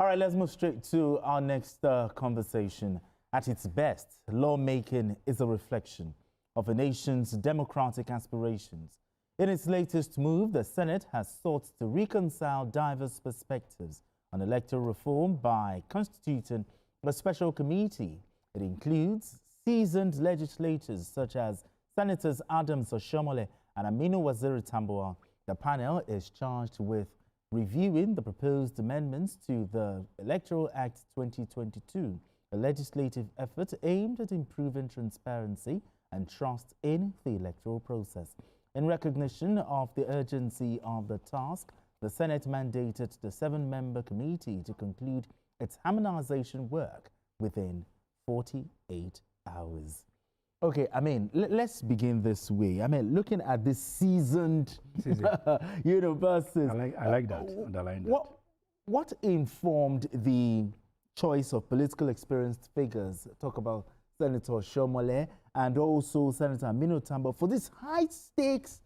All right, let's move straight to our next conversation. At its best, lawmaking is a reflection of a nation's democratic aspirations. In its latest move, the Senate has sought to reconcile diverse perspectives on electoral reform by constituting a special committee. It includes seasoned legislators such as Senators Adams Oshiomhole and Aminu Waziri Tambuwal. The panel is charged with reviewing the proposed amendments to the Electoral Act 2022, a legislative effort aimed at improving transparency and trust in the electoral process. In recognition of the urgency of the task, the Senate mandated the 7-member committee to conclude its harmonization work within 48 hours. Okay, I mean, let's begin this way. I mean, looking at this seasoned versus... I like that, underline that. What informed the choice of political experienced figures? Talk about Senator Oshiomhole and also Senator Aminu Tambuwal for this high-stakes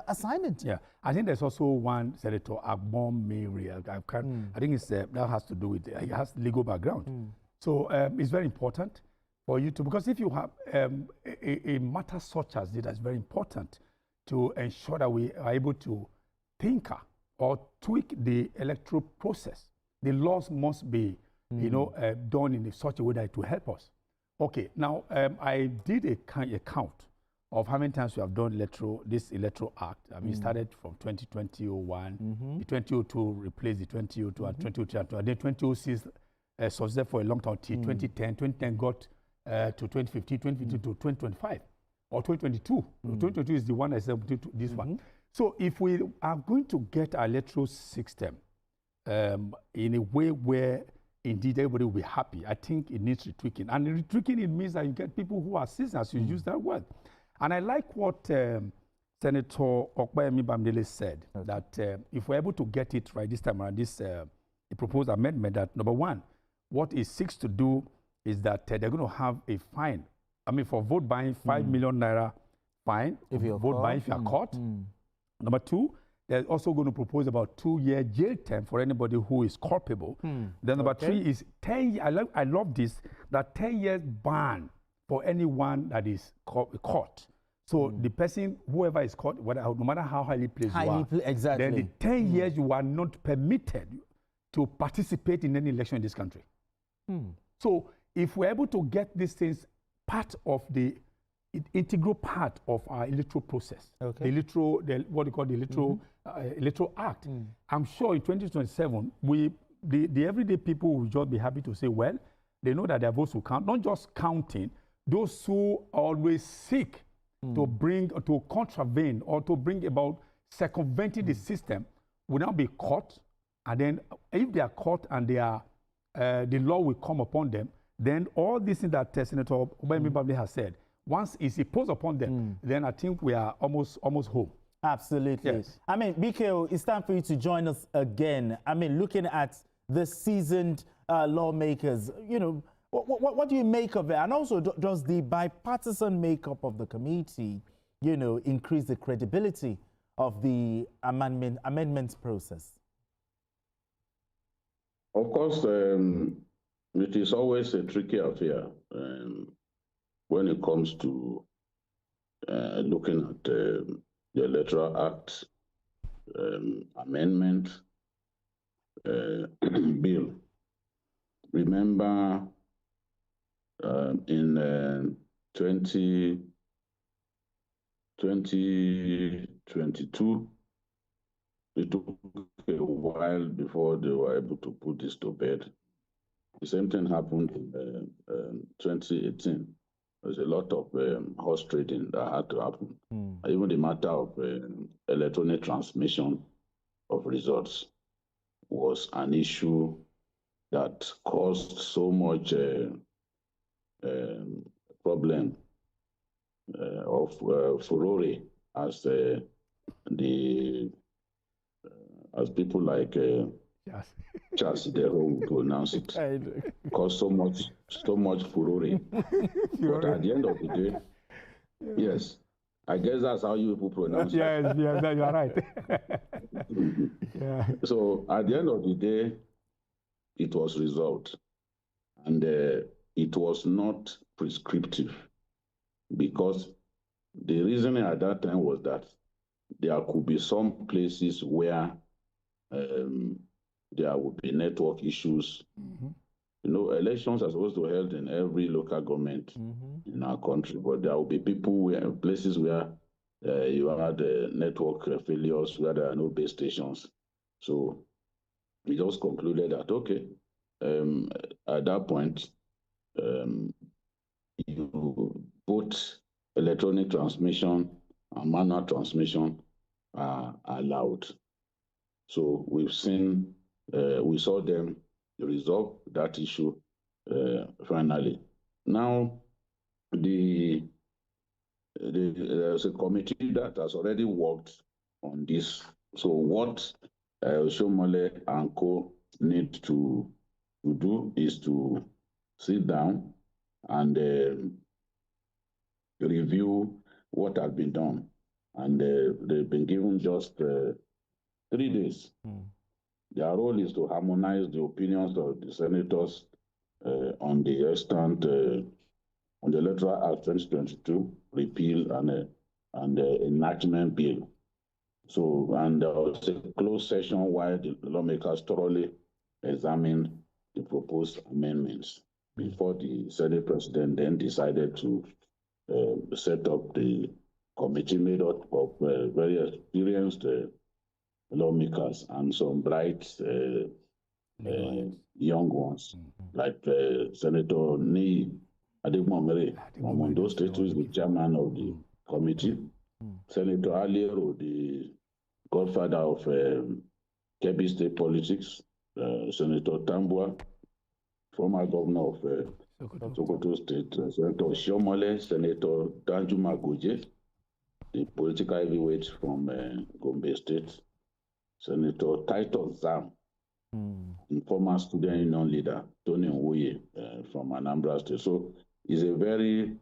assignment. Yeah, I think there's also one Senator Agbon Mary. I think it's, that has to do with, it has legal background. So it's very important for you to, because if you have a matter such as this, that's very important to ensure that we are able to tinker or tweak the electoral process. The laws must be, done in such a way that it will help us. Okay, now I did a count of how many times we have done this electoral act. I mean, it started from 2001, the 2002 replaced the 2002 and 2003, and then 2006 succeeded for a long time till 2010. 2010 got to 2015, 2015 to 2025 or 2022. 2022 is the one I said this one. So if we are going to get our electoral system in a way where indeed everybody will be happy, I think it needs retweaking. And retweaking, it means that you get people who are seasoned, as you use that word. And I like what Senator Okpayemi Bamidele said, that if we're able to get it right this time around, this the proposed amendment, that number one, what it seeks to do is that they're going to have a fine. I mean, for vote buying, 5 million naira fine. If you're vote buying, if you're caught. Number two, they're also going to propose about 2-year jail term for anybody who is culpable. Then number three is 10. I love this, that 10 years ban for anyone that is caught. So the person, whoever is caught, no matter how highly placed you are, exactly. then the 10 years you are not permitted to participate in any election in this country. So if we're able to get these things part of the integral part of our electoral process, the electoral, what you call the electoral, electoral act, I'm sure in 2027, the everyday people will just be happy to say, well, they know that their votes will count, not just counting, those who always seek to contravene or to bring about circumventing the system will now be caught. And then if they are caught and they are, the law will come upon them, then all these things that Senator Okpayemi has said, once it's imposed upon them, then I think we are almost home. Absolutely. Yes. I mean, BKO, it's time for you to join us again. I mean, looking at the seasoned lawmakers, what do you make of it? And also, does the bipartisan makeup of the committee, increase the credibility of the amendments process? Of course, it is always a tricky affair when it comes to looking at the Electoral Act amendment bill. Remember, in 2022, it took a while before they were able to put this to bed. The same thing happened in 2018. There's a lot of horse trading that had to happen. Even the matter of electronic transmission of results was an issue that caused so much problem of furore as as people like Charles Deho pronounce it, caused so much furore. But at the end of the day, yes, I guess that's how you people pronounce it. Yes, you are right. So at the end of the day, it was resolved. And it was not prescriptive, because the reasoning at that time was that there could be some places where there would be network issues. You know, elections are supposed to be held in every local government in our country, but there will be places where you had network failures, where there are no base stations. So we just concluded that, okay, at that point, both electronic transmission and manual transmission are allowed. So we saw them resolve that issue finally. Now, there's a committee that has already worked on this. So what Oshiomhole and co need to do is to sit down and review what has been done. And they've been given just 3 days. Their role is to harmonize the opinions of the senators on the extant on the Electoral Act 2022 repeal and enactment bill. So, and there was a closed session while the lawmakers thoroughly examined the proposed amendments before the Senate President then decided to set up the committee made up of very experienced lawmakers and some bright young ones, like Senator Ni Adegmomere from Ondo State, who is the chairman of the committee, Senator Aliero, the godfather of Kebbi State politics, Senator Tambuwal, former governor of Sokoto State, Senator Oshiomhole, Senator Danjuma Goje, the political heavyweight from Gombe State, Senator Titus Zam, and former student union leader Tony Nwuye from Anambra State. So it's a very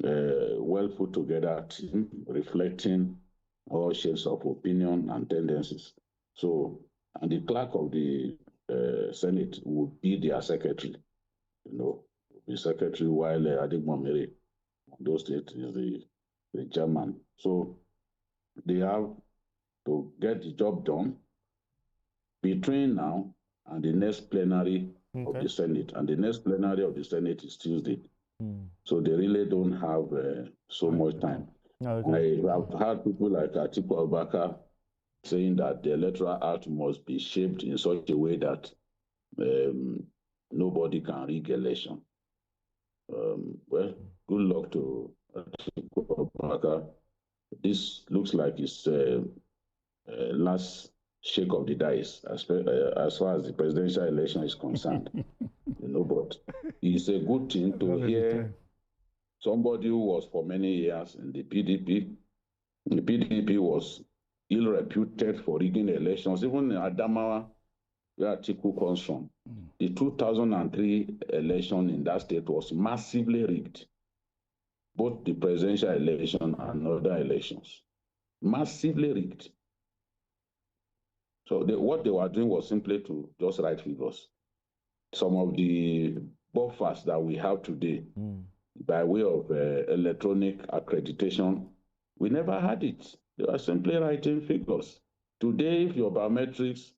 well put together team reflecting all shades of opinion and tendencies. So, and the clerk of the Senate would be their secretary, you know, the secretary, while Adegmomere, Ondo State, is the chairman. So they have to get the job done between now and the next plenary of the Senate. And the next plenary of the Senate is Tuesday. So they really don't have so much time. I have heard people like Atiku Abubakar saying that the Electoral Act must be shaped in such a way that nobody can rig election. Well, good luck to Atiku Abubakar. This looks like it's last shake of the dice as far as the presidential election is concerned. You know, but it's a good thing to hear somebody who was for many years in the PDP. The PDP was ill-reputed for rigging elections, even in Adamawa, where Atiku comes from. The 2003 election in that state was massively rigged, both the presidential election and other elections. Massively rigged. So what they were doing was simply to just write figures. Some of the buffers that we have today, by way of electronic accreditation, we never had it. They were simply writing figures. Today, if your biometrics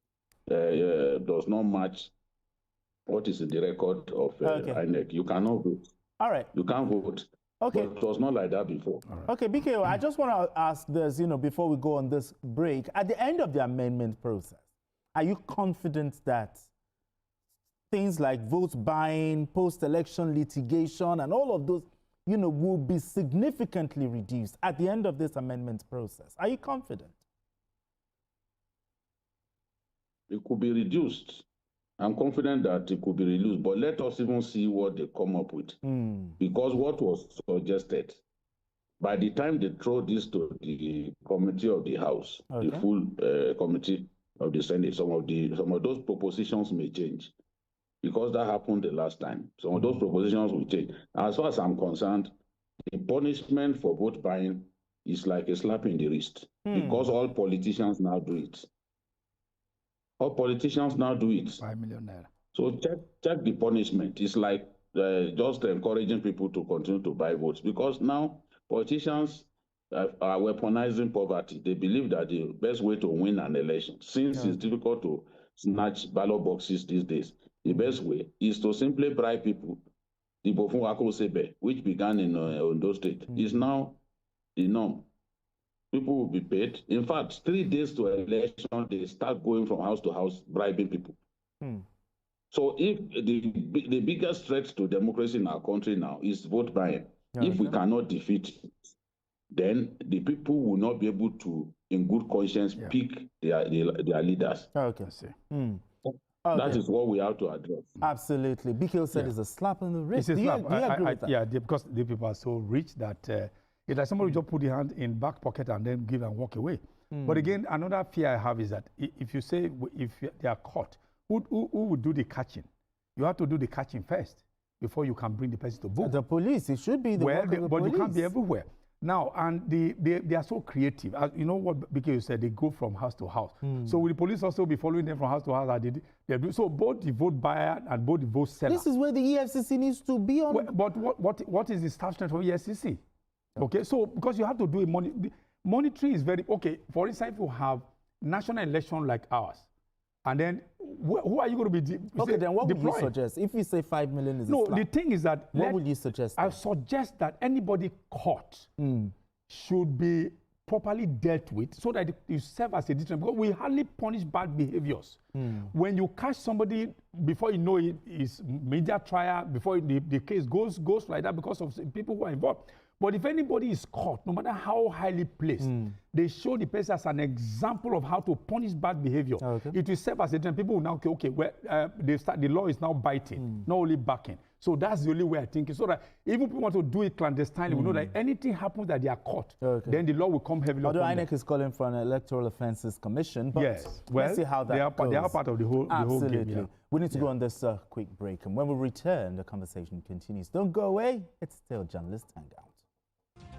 does not match what is in the record of INEC, you cannot vote. All right. You can't vote. Okay. But it was not like that before. Right. Okay, BKO, I just want to ask this, you know, before we go on this break. At the end of the amendment process, are you confident that things like vote buying, post-election litigation, and all of those, you know, will be significantly reduced at the end of this amendment process? Are you confident? It could be reduced. I'm confident that it could be reduced, but let us even see what they come up with. Because what was suggested, by the time they throw this to the committee of the House, the full committee of the Senate, some of those propositions may change. Because that happened the last time. Some of those propositions will change. As far as I'm concerned, the punishment for vote buying is like a slap in the wrist. Because all politicians now do it. All politicians now do it. 5 million naira. So check the punishment. It's like just encouraging people to continue to buy votes, because now politicians are weaponizing poverty. They believe that the best way to win an election, since it's difficult to snatch ballot boxes these days, the best way is to simply bribe people. The Bofunwako Sebe, which began in Ondo State, is now the norm. People will be paid. In fact, 3 days to election, they start going from house to house bribing people. So if the biggest threat to democracy in our country now is vote buying, if we cannot defeat it, then the people will not be able to, in good conscience, pick their leaders. Okay. That is what we have to address. Absolutely. BK said it's a slap on the wrist. It's a slap. Do you agree with that? Yeah, because the people are so rich that it's like somebody just put the hand in back pocket and then give and walk away. But again, another fear I have is that if you say if they are caught, who would do the catching? You have to do the catching first before you can bring the person to vote. The police. It should be the work of the but police. you can't be everywhere. Now, and they are so creative. You know what BK said, they go from house to house. So will the police also be following them from house to house? So both the vote buyer and both the vote seller. This is where the EFCC needs to be on. But what is the staff strength for EFCC? Okay, so because you have to do a monitoring is very, okay, for instance, if you have national election like ours, and then who are you going to be okay, then what would you suggest? If you say 5 million is no, the thing is that what would you suggest? I suggest that anybody caught should be properly dealt with so that you serve as a deterrent, because we hardly punish bad behaviors. When you catch somebody, before you know it is media trial, before the case goes like that because of people who are involved. But if anybody is caught, no matter how highly placed, they show the person as an example of how to punish bad behavior. It will serve as a trend. People will now, okay, the law is now biting, not only backing. So that's the only way I think. So that even people want to do it clandestinely, we know that anything happens that they are caught, then the law will come heavily Although upon INEC them. is calling for an Electoral Offences Commission, but yes, let's see how that goes. They are part of the whole Absolutely. game. Yeah. We need to go on this quick break, and when we return, the conversation continues. Don't go away. It's still Journalist Tanga.